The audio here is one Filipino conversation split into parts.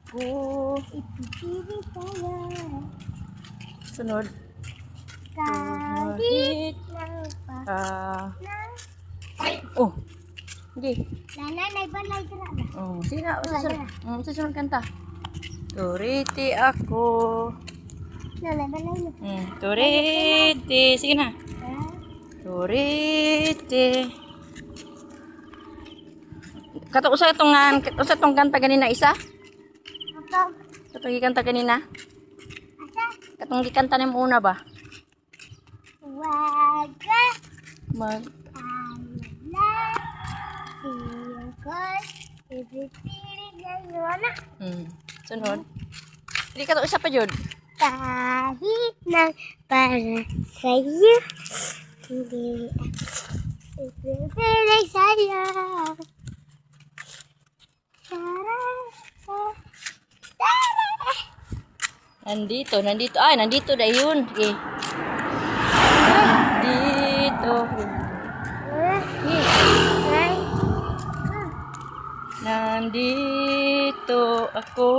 ako. Ipipilit tayo. Sunod. Kahit ng Oh. Hindi. nanay balay dira na. Oh, sige na. Susunod kanta. Turiti ako. Nanay balay mo. Turiti. Sige na. Turiti. Kato usa tong kanta ganina isa? Kapag Katong gikanta ganina? asa Katong gikanta nimo una ba? wag ka Mag alala. Siyakot. Ipipilit tayo na. Sunod. Hindi kato usa pa jud. Kahit na para sa'yo. Hindi ipipilit sa'yo. Nandito. Ay, nandito na yun. Okay. Nandito. Nandito ako.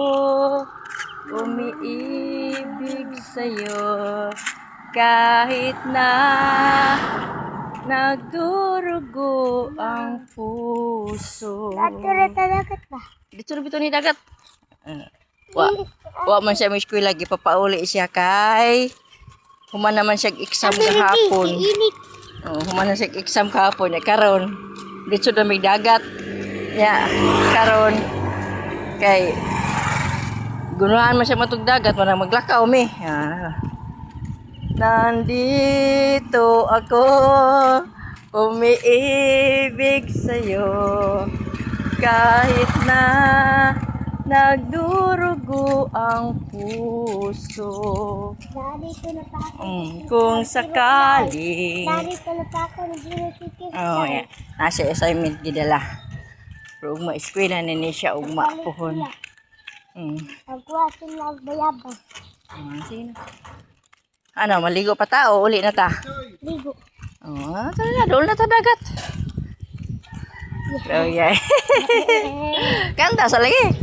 Umiibig sa'yo. Kahit na nagdurugo ang puso. Dagat ba? Dito na bito ni dagat. Wa man siya may eskwela, gipapauli siya kay human naman siya exam kahapon. Init. Human na siya exam kahapon. Karon dito na may dagat. Karon kay gunuhan man siya matug dagat, man maglakaw mi. Nandito ako, umiibig sa'yo, kahit na nagdurugo ang puso. Narito na pa ako. Kung sakaling... Narito na pa ako. Nag-inutikis. Nasa assignment gidala. Pero ugma eskwela na ni siya, ugma puhon. Nagkuha sila bayabang. Sige na. Ano, maligo pa ta o uli na ta? Ligo. Talaga, doon na ta dagat. Oh, yeah. Kanta sa lagi.